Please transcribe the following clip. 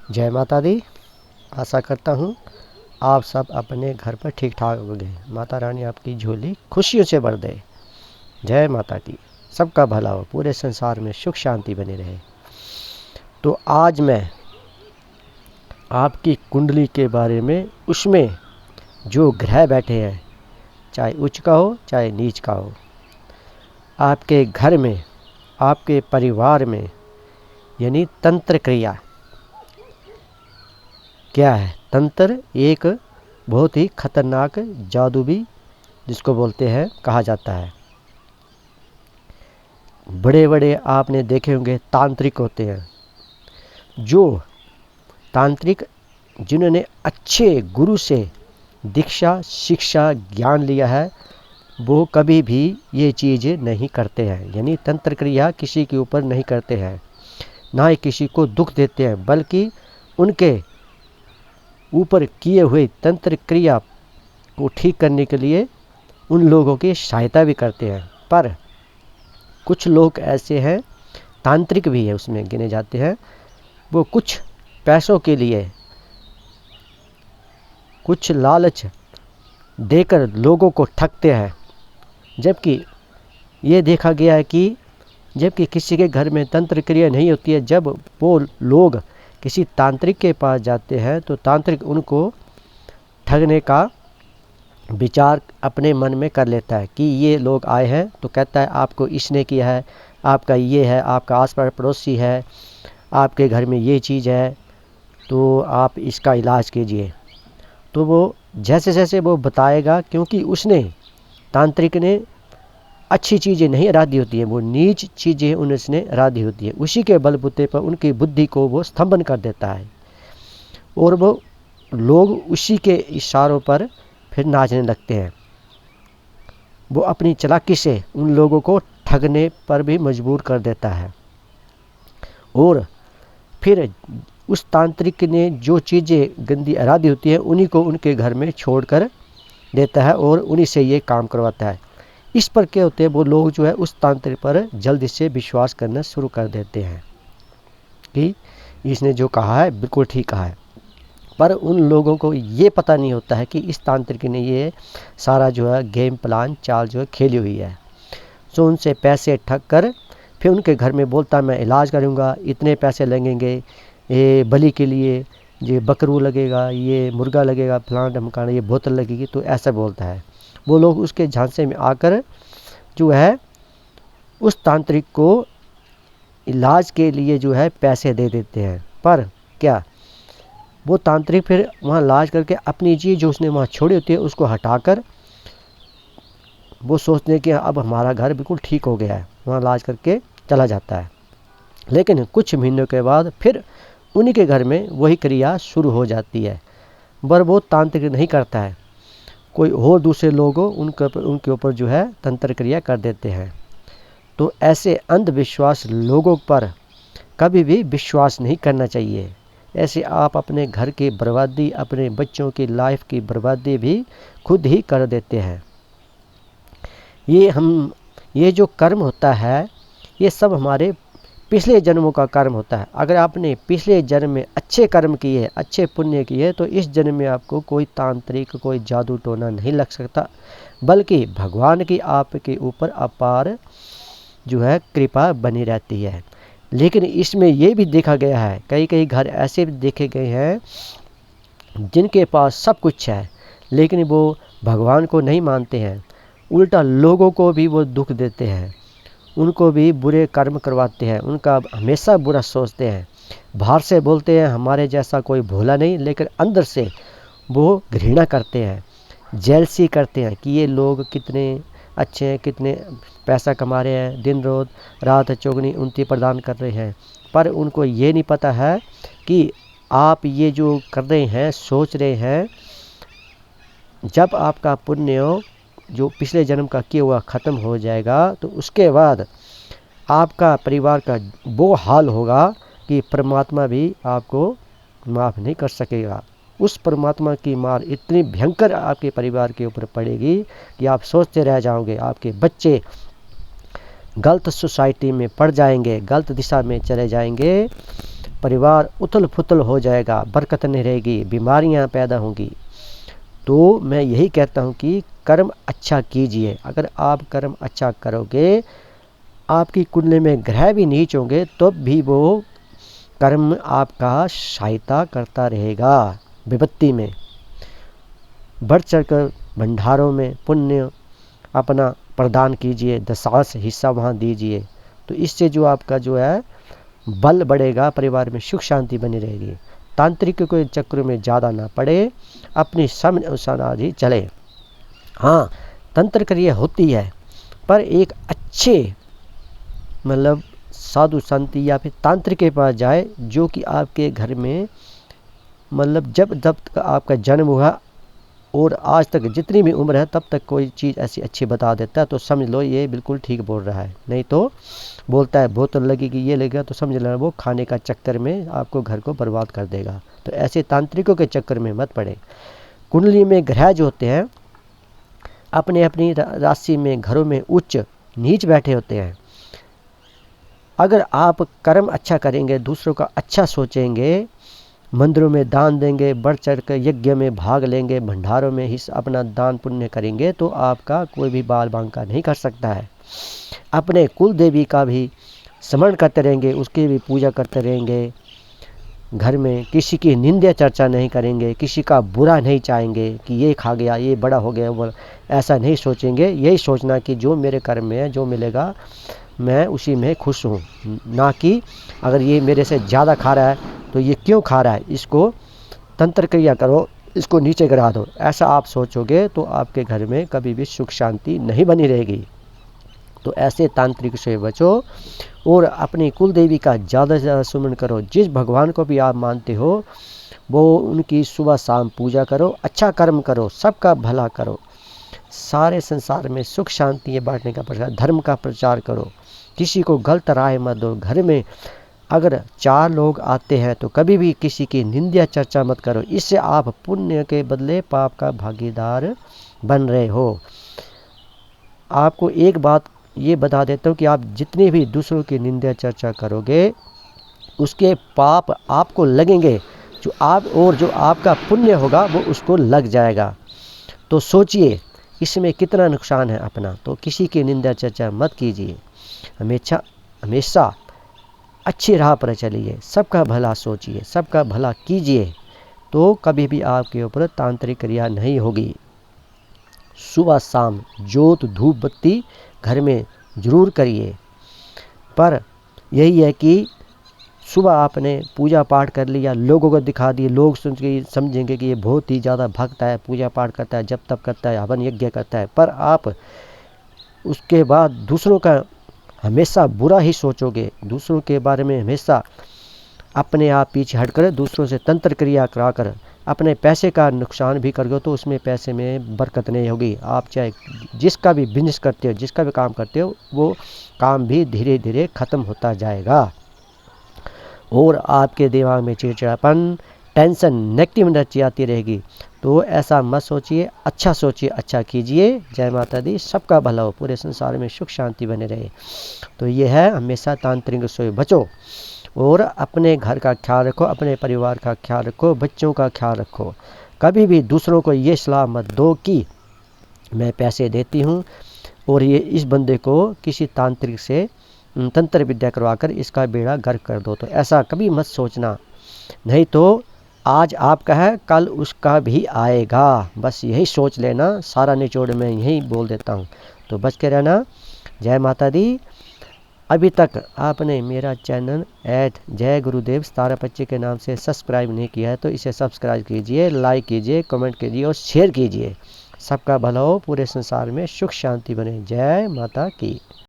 जय माता दी। आशा करता हूँ आप सब अपने घर पर ठीक ठाक होंगे। माता रानी आपकी झोली खुशियों से भर दे। जय माता की। सबका भला हो, पूरे संसार में सुख शांति बनी रहे। तो आज मैं आपकी कुंडली के बारे में, उसमें जो ग्रह बैठे हैं, चाहे उच्च का हो चाहे नीच का हो, आपके घर में, आपके परिवार में, यानी तंत्र क्रिया क्या है। तंत्र एक बहुत ही खतरनाक जादू भी जिसको बोलते हैं, कहा जाता है। बड़े बड़े आपने देखे होंगे तांत्रिक होते हैं, जो तांत्रिक जिन्होंने अच्छे गुरु से दीक्षा शिक्षा ज्ञान लिया है, वो कभी भी ये चीज़ नहीं करते हैं, यानी तंत्र क्रिया किसी के ऊपर नहीं करते हैं, ना ही किसी को दुख देते हैं, बल्कि उनके ऊपर किए हुए तंत्र क्रिया को ठीक करने के लिए उन लोगों की सहायता भी करते हैं। पर कुछ लोग ऐसे हैं, तांत्रिक भी है उसमें गिने जाते हैं, वो कुछ पैसों के लिए, कुछ लालच देकर लोगों को ठगते हैं। जबकि ये देखा गया है कि जबकि किसी के घर में तंत्र क्रिया नहीं होती है, जब वो लोग किसी तांत्रिक के पास जाते हैं तो तांत्रिक उनको ठगने का विचार अपने मन में कर लेता है कि ये लोग आए हैं, तो कहता है आपको इसने किया है, आपका ये है, आपका आस पास पड़ोसी है, आपके घर में ये चीज़ है, तो आप इसका इलाज कीजिए। तो वो जैसे जैसे वो बताएगा, क्योंकि उसने तांत्रिक ने अच्छी चीज़ें नहीं आराधी होती हैं, वो नीच चीज़ें उसने आराधी होती है, उसी के बलबूते पर उनकी बुद्धि को वो स्तंभन कर देता है और वो लोग उसी के इशारों पर फिर नाचने लगते हैं। वो अपनी चालाकी से उन लोगों को ठगने पर भी मजबूर कर देता है और फिर उस तांत्रिक ने जो चीज़ें गंदी आराधी होती है उन्हीं को उनके घर में छोड़कर देता है और उन्हीं से ये काम करवाता है। इस पर क्या होते हैं, वो लोग जो है उस तांत्रिक पर जल्दी से विश्वास करना शुरू कर देते हैं कि इसने जो कहा है बिल्कुल ठीक कहा है। पर उन लोगों को ये पता नहीं होता है कि इस तांत्रिक ने ये सारा जो है गेम प्लान चाल जो है खेली हुई है। सो उनसे पैसे ठग कर फिर उनके घर में बोलता मैं इलाज करूँगा, इतने पैसे लगेंगे, ये बलि के लिए ये बकरू लगेगा, ये मुर्गा लगेगा, फलाना ढमकाना, ये बोतल लगेगी, तो ऐसा बोलता है। वो लोग उसके झांसे में आकर जो है उस तांत्रिक को इलाज के लिए जो है पैसे दे देते हैं। पर क्या वो तांत्रिक फिर वहाँ इलाज करके अपनी चीज़ जो उसने वहाँ छोड़ी होती है उसको हटाकर वो सोचते हैं कि अब हमारा घर बिल्कुल ठीक हो गया है, वहाँ इलाज करके चला जाता है। लेकिन कुछ महीनों के बाद फिर उन्हीं के घर में वही क्रिया शुरू हो जाती है, पर वो तांत्रिक नहीं करता है, कोई और दूसरे लोग उनके ऊपर जो है तंत्र क्रिया कर देते हैं। तो ऐसे अंधविश्वास लोगों पर कभी भी विश्वास नहीं करना चाहिए। ऐसे आप अपने घर की बर्बादी, अपने बच्चों की लाइफ की बर्बादी भी खुद ही कर देते हैं। ये जो कर्म होता है, ये सब हमारे पिछले जन्मों का कर्म होता है। अगर आपने पिछले जन्म में अच्छे कर्म किए, अच्छे पुण्य किए, तो इस जन्म में आपको कोई तांत्रिक, कोई जादू टोना नहीं लग सकता, बल्कि भगवान की आपके ऊपर अपार जो है कृपा बनी रहती है। लेकिन इसमें ये भी देखा गया है, कई कई घर ऐसे भी देखे गए हैं जिनके पास सब कुछ है, लेकिन वो भगवान को नहीं मानते हैं, उल्टा लोगों को भी वो दुख देते हैं, उनको भी बुरे कर्म करवाते हैं, उनका हमेशा बुरा सोचते हैं। बाहर से बोलते हैं हमारे जैसा कोई भोला नहीं, लेकिन अंदर से वो घृणा करते हैं, जेलसी करते हैं कि ये लोग कितने अच्छे हैं, कितने पैसा कमा रहे हैं, दिन रात चौगनी उन्नति प्रदान कर रहे हैं। पर उनको ये नहीं पता है कि आप ये जो कर रहे हैं, सोच रहे हैं, जब आपका पुण्य जो पिछले जन्म का किया हुआ ख़त्म हो जाएगा, तो उसके बाद आपका परिवार का वो हाल होगा कि परमात्मा भी आपको माफ़ नहीं कर सकेगा। उस परमात्मा की मार इतनी भयंकर आपके परिवार के ऊपर पड़ेगी कि आप सोचते रह जाओगे, आपके बच्चे गलत सोसाइटी में पड़ जाएंगे, गलत दिशा में चले जाएंगे परिवार उथल पुथल हो जाएगा, बरकत नहीं रहेगी, बीमारियां पैदा होंगी। तो मैं यही कहता हूँ कि कर्म अच्छा कीजिए। अगर आप कर्म अच्छा करोगे, आपकी कुंडली में ग्रह भी नीच होंगे तो भी वो कर्म आपका सहायता करता रहेगा। विपत्ति में बढ़ चढ़कर भंडारों में पुण्य अपना प्रदान कीजिए, दशांश हिस्सा वहाँ दीजिए। तो इससे जो आपका जो है बल बढ़ेगा, परिवार में सुख शांति बनी रहेगी। तांत्रिक के चक्र में ज़्यादा ना पड़े, अपनी समझ अनुसार ही चले। हाँ, तंत्र क्रिया होती है, पर एक अच्छे मतलब साधु संत या फिर तांत्रिक के पास जाए, जो कि आपके घर में मतलब जब तक आपका जन्म हुआ और आज तक जितनी भी उम्र है तब तक कोई चीज़ ऐसी अच्छी बता देता है, तो समझ लो ये बिल्कुल ठीक बोल रहा है। नहीं तो बोलता है बोतल लगेगी, ये लगेगा, तो समझ लेना वो खाने का चक्कर में आपको घर को बर्बाद कर देगा। तो ऐसे तांत्रिकों के चक्कर में मत पड़े। कुंडली में ग्रह जो होते हैं अपने अपनी राशि में घरों में उच्च नीच बैठे होते हैं। अगर आप कर्म अच्छा करेंगे, दूसरों का अच्छा सोचेंगे, मंदिरों में दान देंगे, बढ़ चढ़ कर यज्ञ में भाग लेंगे, भंडारों में हिस्सा अपना दान पुण्य करेंगे, तो आपका कोई भी बाल बांका नहीं कर सकता है। अपने कुल देवी का भी स्मरण करते रहेंगे, उसकी भी पूजा करते रहेंगे। घर में किसी की निंदा चर्चा नहीं करेंगे, किसी का बुरा नहीं चाहेंगे कि ये खा गया, ये बड़ा हो गया, वो ऐसा नहीं सोचेंगे। यही सोचना कि जो मेरे कर्म में है, जो मिलेगा मैं उसी में खुश हूँ, ना कि अगर ये मेरे से ज़्यादा खा रहा है तो ये क्यों खा रहा है, इसको तंत्र क्रिया करो, इसको नीचे गिरा दो। ऐसा आप सोचोगे तो आपके घर में कभी भी सुख शांति नहीं बनी रहेगी। तो ऐसे तांत्रिक से बचो और अपनी कुल देवी का ज़्यादा से ज़्यादा सुमन करो। जिस भगवान को भी आप मानते हो वो उनकी सुबह शाम पूजा करो, अच्छा कर्म करो, सबका भला करो, सारे संसार में सुख शांति बांटने का प्रचार, धर्म का प्रचार करो, किसी को गलत राय मत दो। घर में अगर 4 लोग आते हैं तो कभी भी किसी की निंदा चर्चा मत करो, इससे आप पुण्य के बदले पाप का भागीदार बन रहे हो। आपको एक बात ये बता देता हूँ कि आप जितनी भी दूसरों की निंदा चर्चा करोगे उसके पाप आपको लगेंगे, जो आपका पुण्य होगा वो उसको लग जाएगा। तो सोचिए इसमें कितना नुकसान है अपना। तो किसी की निंदा चर्चा मत कीजिए, हमेशा अच्छी राह पर चलिए, सबका भला सोचिए, सबका भला कीजिए, तो कभी भी आपके ऊपर तांत्रिक क्रिया नहीं होगी। सुबह शाम जोत धूप बत्ती घर में ज़रूर करिए, पर यही है कि सुबह आपने पूजा पाठ कर लिया, लोगों को दिखा दिए, लोग सुन के समझेंगे कि ये बहुत ही ज़्यादा भक्त है, पूजा पाठ करता है, जप तप करता है, हवन यज्ञ करता है, पर आप उसके बाद दूसरों का हमेशा बुरा ही सोचोगे, दूसरों के बारे में हमेशा अपने आप पीछे हटकर दूसरों से तंत्र क्रिया कराकर अपने पैसे का नुकसान भी करोगे, तो उसमें पैसे में बरकत नहीं होगी। आप चाहे जिसका भी बिजनेस करते हो, जिसका भी काम करते हो, वो काम भी धीरे धीरे ख़त्म होता जाएगा और आपके दिमाग में चिड़चिड़ापन, टेंशन, नेगेटिव एनर्जी आती रहेगी। तो ऐसा मत सोचिए, अच्छा सोचिए, अच्छा कीजिए। जय माता दी, सबका भला हो, पूरे संसार में सुख शांति बने रहे। तो ये है, हमेशा तांत्रिक से बचो और अपने घर का ख्याल रखो, अपने परिवार का ख्याल रखो, बच्चों का ख्याल रखो। कभी भी दूसरों को ये सलाह मत दो कि मैं पैसे देती हूँ और ये इस बंदे को किसी तांत्रिक से तंत्र विद्या करवाकर इसका बेड़ा गर्क कर दो। तो ऐसा कभी मत सोचना, नहीं तो आज आपका है कल उसका भी आएगा। बस यही सोच लेना। सारा निचोड़ मैं यही बोल देता हूँ, तो बच के रहना। जय माता दी। अभी तक आपने मेरा चैनल @जय गुरुदेव तारापच्ची के नाम से सब्सक्राइब नहीं किया है तो इसे सब्सक्राइब कीजिए, लाइक कीजिए, कमेंट कीजिए और शेयर कीजिए। सबका भला हो, पूरे संसार में सुख शांति बने। जय माता की।